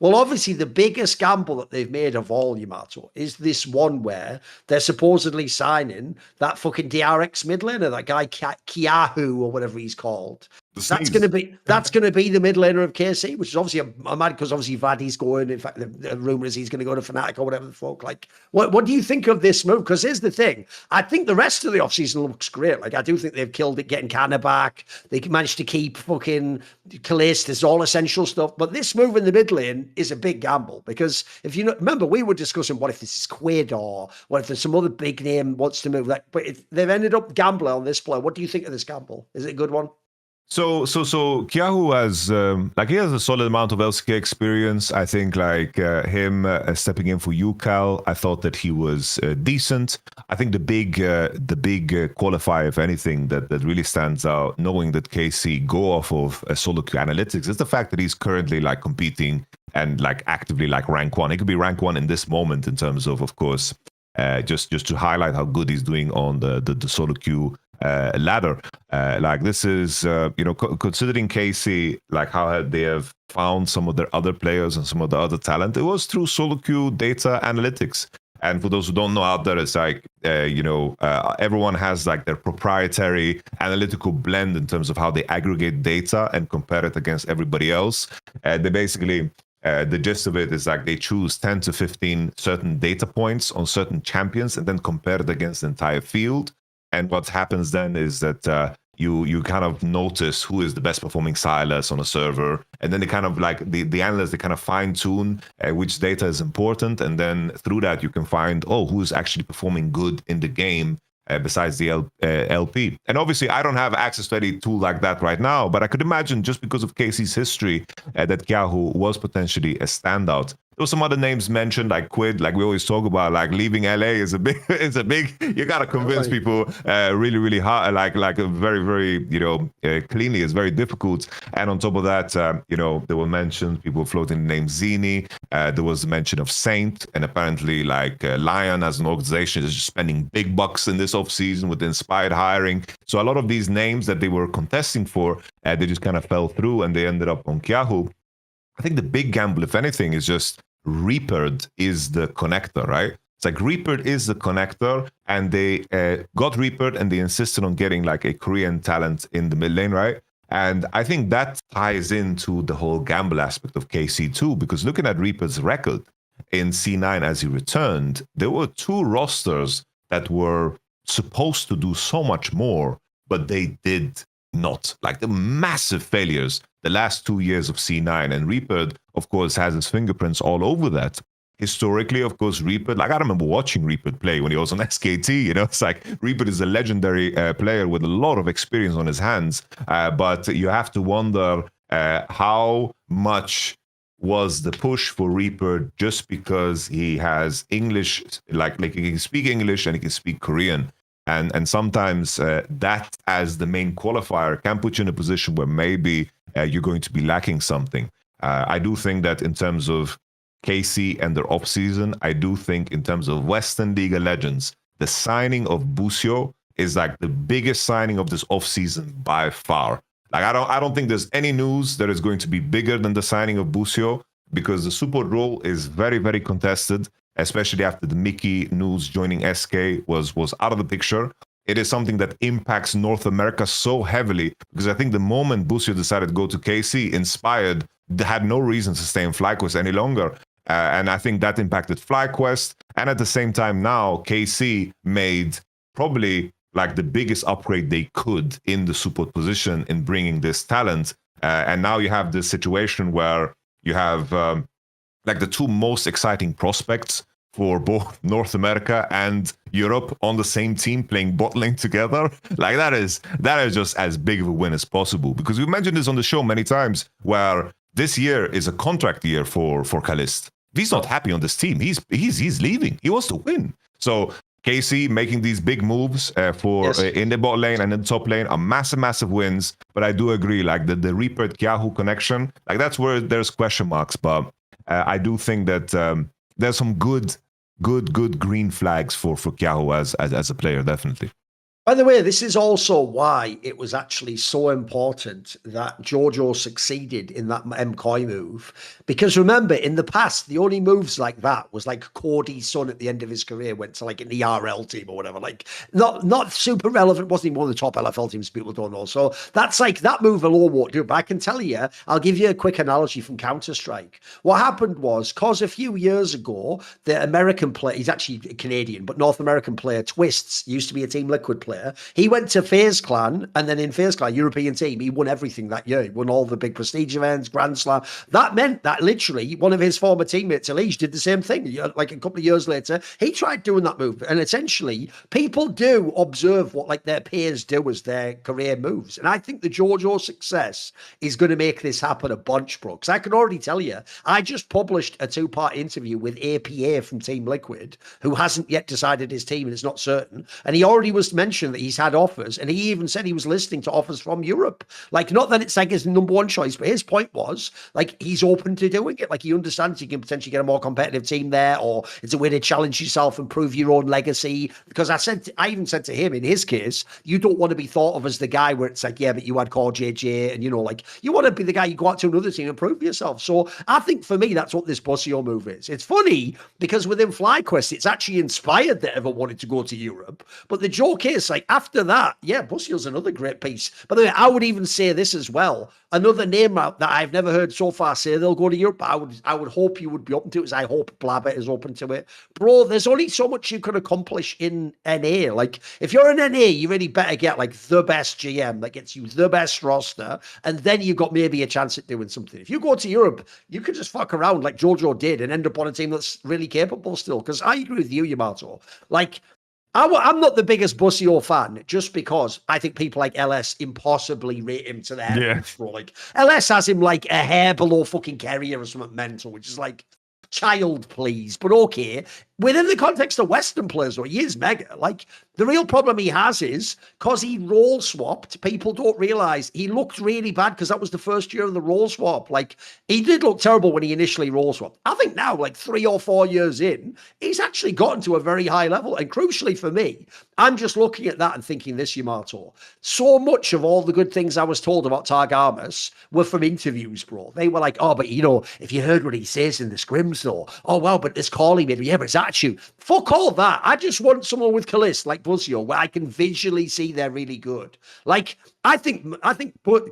Well, obviously, the biggest gamble that they've made of all, Yamato, is this one where they're supposedly signing that fucking DRX mid laner, that guy Cahu or whatever he's called. That's going to be the mid laner of KC, which is obviously a mad, because obviously Vadi's going. In fact, the rumor is he's going to go to Fnatic or whatever the fuck. Like, what do you think of this move? Because here's the thing: I think the rest of the offseason looks great. Like, I do think they've killed it, getting Canna back. They managed to keep fucking Callistus, all essential stuff. But this move in the mid lane is a big gamble, because if you remember, we were discussing what if this is Quid, or what if there's some other big name wants to move. Like, but they've ended up gambling on this player. What do you think of this gamble? Is it a good one? So Cahu has he has a solid amount of LCK experience. I think him stepping in for UCal, I thought that he was decent. I think the big qualifier, if anything, that really stands out, knowing that KC go off of solo queue analytics, is the fact that he's currently competing and actively rank 1. He could be rank 1 in this moment in terms of course, just to highlight how good he's doing on the solo queue ladder. This is considering KC, how they have found some of their other players and some of the other talent, it was through solo queue data analytics. And for those who don't know out there, it's everyone has their proprietary analytical blend in terms of how they aggregate data and compare it against everybody else. They basically the gist of it is they choose 10 to 15 certain data points on certain champions and then compare it against the entire field. And what happens then is that you kind of notice who is the best performing Silas on a server, and then they kind of the analysts, they kind of fine tune which data is important, and then through that you can find who's actually performing good in the game besides the LP. And obviously I don't have access to any tool like that right now, but I could imagine just because of KC's history that Cahu was potentially a standout. There were some other names mentioned, like Quid, we always talk about, leaving LA is a big, you gotta convince people really, really hard, very, very, cleanly. It's very difficult. And on top of that, there were mentioned, people floating the name Zini. There was mention of Saint, and apparently Lion as an organization is just spending big bucks in this offseason with inspired hiring. So a lot of these names that they were contesting for, they just kind of fell through and they ended up on Cahu. I think the big gamble, if anything, is just Reaper is the connector, right? It's Reaper is the connector, and they got Reaper and they insisted on getting a Korean talent in the mid lane, right? And I think that ties into the whole gamble aspect of KC too, because looking at Reaper's record in C9 as he returned, there were 2 rosters that were supposed to do so much more, but they did not. The massive failures the last 2 years of C9, and Reaper, of course, has his fingerprints all over that. Historically, of course, Reaper, I remember watching Reaper play when he was on SKT, it's Reaper is a legendary player with a lot of experience on his hands, but you have to wonder how much was the push for Reaper just because he has English, he can speak English and he can speak Korean. And sometimes that as the main qualifier can put you in a position where maybe you're going to be lacking something. I do think that in terms of KC and their offseason, I do think in terms of Western League of Legends, the signing of Busio is the biggest signing of this offseason by far. I don't think there's any news that is going to be bigger than the signing of Busio, because the support role is very, very contested, especially after the Nicky news joining SK was out of the picture. It is something that impacts North America so heavily, because I think the moment Busio decided to go to KC, Inspired had no reason to stay in FlyQuest any longer. And I think that impacted FlyQuest. And at the same time now, KC made probably the biggest upgrade they could in the support position in bringing this talent. And now you have this situation where you have the 2 most exciting prospects for both North America and Europe on the same team playing bot lane together. That is just as big of a win as possible, because we've mentioned this on the show many times, where this year is a contract year for Calist. If he's not happy on this team, he's leaving. He wants to win. So KC making these big moves in the bot lane and in the top lane are massive wins. But I do agree, the Reaper Cahu connection, that's where there's question marks. But I do think that there's some good green flags for Cahu as a player, definitely. By the way, this is also why it was actually so important that Jojo succeeded in that MCOY move. Because remember, in the past, the only moves like that was like Cody's son at the end of his career went to like an ERL team or whatever. Like, not super relevant, wasn't even one of the top LFL teams people don't know. So that's like that move alone won't do it. But I can tell you, I'll give you a quick analogy from Counter-Strike. What happened was, cause a few years ago, the American player, he's actually Canadian, but North American player, Twists, used to be a Team Liquid player. He went to FaZe Clan, and then in FaZe Clan, European team, he won everything that year. He won all the big prestige events, Grand Slam. That meant that literally one of his former teammates, Elige, did the same thing. Like a couple of years later, he tried doing that move. And essentially, people do observe what like their peers do as their career moves. And I think the Jojo success is going to make this happen a bunch, bro. Because I can already tell you, I just published a 2-part interview with APA from Team Liquid, who hasn't yet decided his team and it's not certain. And he already was mentioned that he's had offers, and he even said he was listening to offers from Europe. Like, not that it's like his number one choice, but his point was like he's open to doing it. Like, he understands you can potentially get a more competitive team there, or it's a way to challenge yourself and prove your own legacy. Because I even said to him, in his case, you don't want to be thought of as the guy where it's like, yeah, but you had Core JJ, and like you want to be the guy you go out to another team and prove yourself. So I think for me, that's what this Busio move is. It's funny because within FlyQuest, it's actually inspired that everyone wanted to go to Europe. But the joke is, like, after that, yeah, Busio's another great piece. By the way, I would even say this as well. Another name that I've never heard so far say they'll go to Europe, but I would hope you would be open to it, as I hope Blabber is open to it. Bro, there's only so much you can accomplish in NA. Like, if you're in NA, you really better get like the best GM that gets you the best roster, and then you've got maybe a chance at doing something. If you go to Europe, you can just fuck around like Jojo did and end up on a team that's really capable still. Because I agree with you, Yamato. Like, I'm not the biggest Busio fan, just because I think people like LS impossibly rate him to their heavens, bro. Like, LS has him like a hair below fucking Carrier or something mental, which is like, child, please. But okay, within the context of Western players, though, he is mega. Like, the real problem he has is because he role swapped, people don't realize he looked really bad because that was the first year of the role swap. Like, he did look terrible when he initially role swapped. I think now, like 3 or 4 years in, he's actually gotten to a very high level. And crucially for me, I'm just looking at that and thinking this, Yamato. So much of all the good things I was told about Targamas were from interviews, bro. They were like, oh, but if you heard what he says in the scrims, though, oh, well, but this call he made, yeah, but it's attitude. Fuck all that. I just want someone with Calist like Busio, where I can visually see they're really good. Like, I think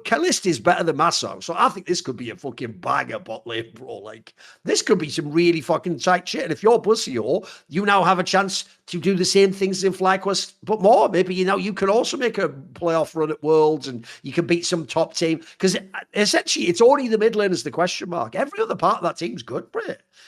Calist is better than Masso, so I think this could be a fucking banger bot lane, bro. Like, this could be some really fucking tight shit. And if you're Busio, you now have a chance to do the same things in FlyQuest, but more. Maybe, you can also make a playoff run at Worlds, and you can beat some top team. Because essentially, it's only the mid lane is the question mark. Every other part of that team's good, bro.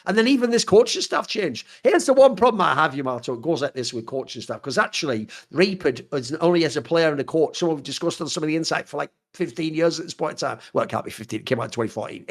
And then even this coaching staff change. Here's the one problem I have, Yamato. It goes like this with coaching staff, because actually, Reaper is only as a player and a coach. So we've discussed on some of the insight for like 15 years at this point in time. Well, it can't be 15. It came out in 2014.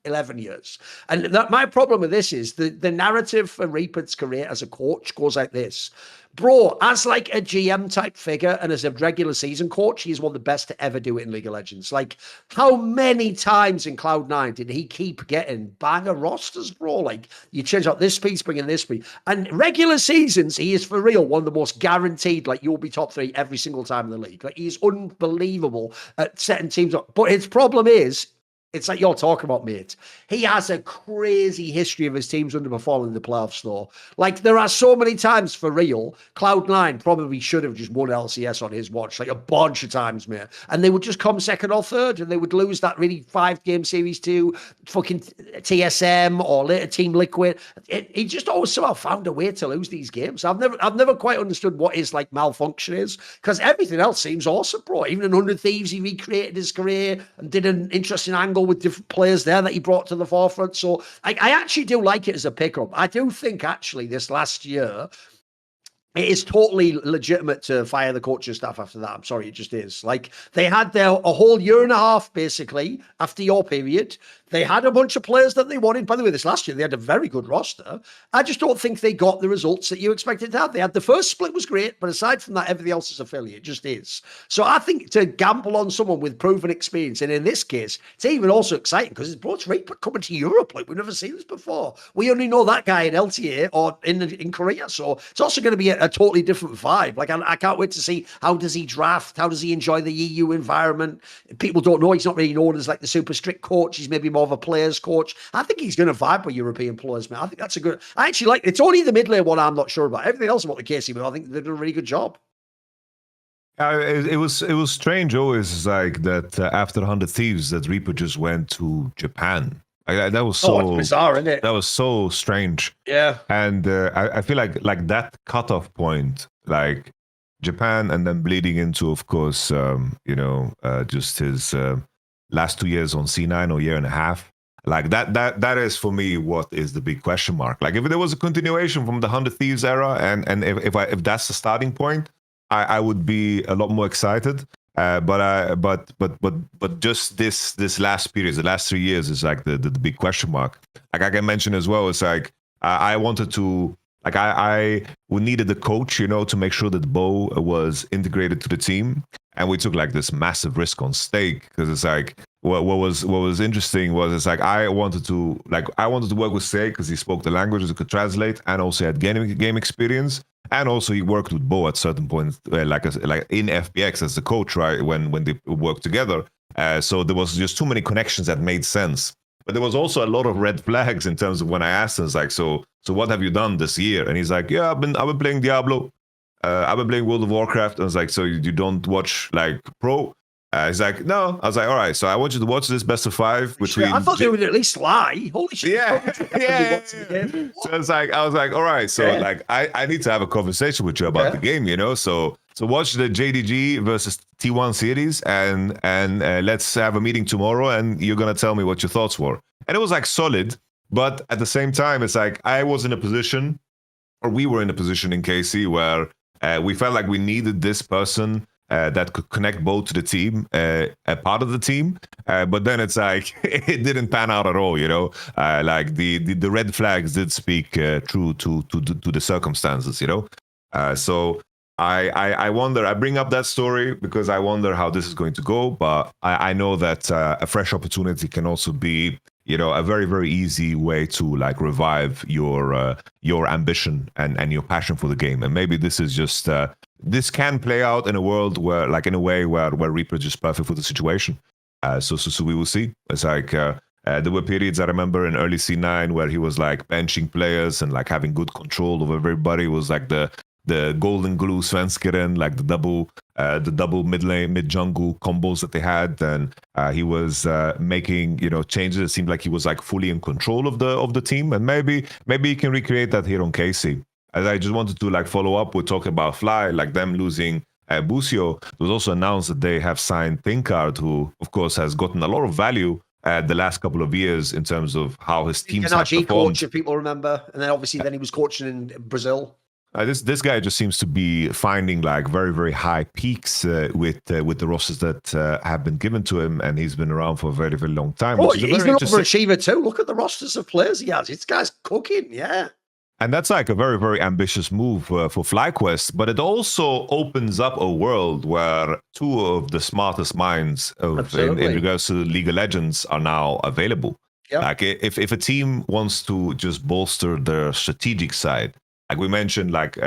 11 years. And my problem with this is the narrative for Reaper's career as a coach goes like this. Bro, as like a GM type figure and as a regular season coach, he's one of the best to ever do it in League of Legends. Like, how many times in Cloud9 did he keep getting banger rosters, bro? Like, you change out this piece, bring in this piece. And regular seasons, he is for real one of the most guaranteed, like, you'll be top 3 every single time in the league. Like, he's unbelievable at setting teams up. But his problem is, it's like you're talking about, mate. He has a crazy history of his teams underperforming in the playoffs, though. Like, there are so many times, for real, Cloud9 probably should have just won LCS on his watch, like a bunch of times, mate. And they would just come second or third, and they would lose that really 5-game series to fucking TSM or later Team Liquid. He just always somehow found a way to lose these games. I've never quite understood what his like malfunction is, because everything else seems awesome, bro. Even in 100 Thieves, he recreated his career and did an interesting angle with different players there that he brought to the forefront. So I actually do like it as a pickup. I do think actually this last year, it is totally legitimate to fire the coaching staff after that. I'm sorry, it just is. Like, they had a whole year and a half, basically, after your period. They had a bunch of players that they wanted. By the way, this last year, they had a very good roster. I just don't think they got the results that you expected to have. They had the first split was great, but aside from that, everything else is a failure. It just is. So I think to gamble on someone with proven experience, and in this case, it's even also exciting because it's Reaper coming to Europe. Like, we've never seen this before. We only know that guy in LTA or in Korea. So it's also going to be a totally different vibe. Like, I can't wait to see how does he draft? How does he enjoy the EU environment? People don't know. He's not really known as like the super strict coach. He's maybe more of a player's coach. I think he's going to vibe with European players, man. I think that's a good. I actually like. It's only the mid lane one I'm not sure about. Everything else about the KC, but I think they're doing a really good job. It was strange always like that after 100 Thieves that Reaper just went to Japan. That was so bizarre, isn't it? That was so strange. Yeah, and I feel like that cutoff point, like Japan, and then bleeding into, of course, just his last 2 years on C9 or year and a half. Like that is for me what is the big question mark. Like if there was a continuation from the 100 Thieves era, and if that's the starting point, I would be a lot more excited. But just this last period, the last 3 years, is like the big question mark. Like I can mention as well, it's like I wanted to, like we needed the coach, to make sure that Bo was integrated to the team, and we took like this massive risk on stake because it's like what was interesting was it's like I wanted to work with Stake because he spoke the languages, he could translate, and also had game experience. And also he worked with Bo at certain points, like in FPX as the coach, right, when they worked together. So there was just too many connections that made sense. But there was also a lot of red flags in terms of when I asked him, like, so what have you done this year? And he's like, yeah, I've been playing Diablo. I've been playing World of Warcraft. And I was like, so you don't watch like Pro? He's like, no. I was like, all right, so I want you to watch this best of 5 between. I thought they would at least lie. Holy shit! Yeah. So I was like, all right, so like I need to have a conversation with you about the game, So watch the JDG versus T1 series, and let's have a meeting tomorrow, and you're gonna tell me what your thoughts were. And it was like solid, but at the same time, it's like we were in a position in KC where we felt like we needed this person that could connect both to the team, a part of the team, but then it's like it didn't pan out at all, like the red flags did speak true to the circumstances, so I wonder. I bring up that story because I wonder how this is going to go, but I know that a fresh opportunity can also be, a very, very easy way to like revive your ambition and your passion for the game. And maybe this is just this can play out in a world where, like, in a way where Reaper is just perfect for the situation. So we will see. It's like there were periods I remember in early C9 where he was like benching players and like having good control over everybody. It was like the golden glue Svenskeren, like the double mid lane, mid jungle combos that they had, and he was making changes. It seemed like he was like fully in control of the team, and maybe he can recreate that here on KC. As I just wanted to like follow up, we're talking about Fly, like them losing Busio. It was also announced that they have signed Thinkard, who of course has gotten a lot of value the last couple of years in terms of how his teams have performed. Coach, if people remember, and then obviously then he was coaching in Brazil. This guy just seems to be finding like very, very high peaks with the rosters that have been given to him, and he's been around for a very, very long time. Oh, he's an overachiever too. Look at the rosters of players he has. This guy's cooking, yeah. And that's like a very, very ambitious move for FlyQuest, but it also opens up a world where two of the smartest minds in regards to League of Legends are now available. Yep. Like if a team wants to just bolster their strategic side, like we mentioned, like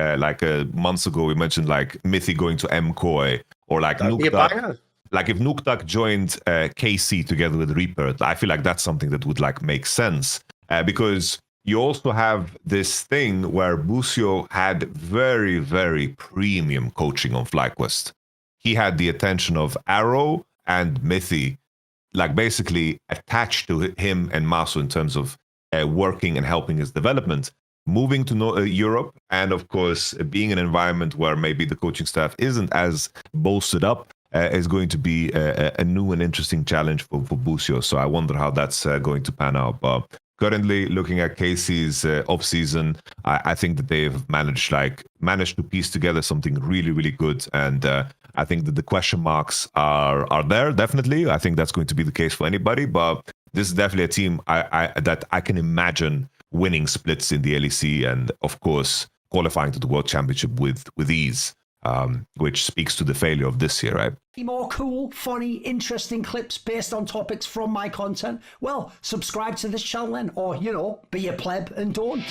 months ago, we mentioned like Mythy going to MKOI, or like Nuktak. Like if Nuktak joined KC together with Reaper, I feel like that's something that would like make sense because you also have this thing where Busio had very, very premium coaching on FlyQuest. He had the attention of Arrow and Mythy, like basically attached to him and Maso in terms of working and helping his development. Moving to Europe, and of course, being in an environment where maybe the coaching staff isn't as bolstered up, is going to be a new and interesting challenge for Busio. So I wonder how that's going to pan out. But currently, looking at KC's off-season, I think that they've managed to piece together something really, really good. And I think that the question marks are there, definitely. I think that's going to be the case for anybody. But this is definitely a team that I can imagine winning splits in the LEC and, of course, qualifying to the World Championship with ease, which speaks to the failure of this year, right? More cool, funny, interesting clips based on topics from my content? Well, subscribe to this channel then, or, you know, be a pleb and don't.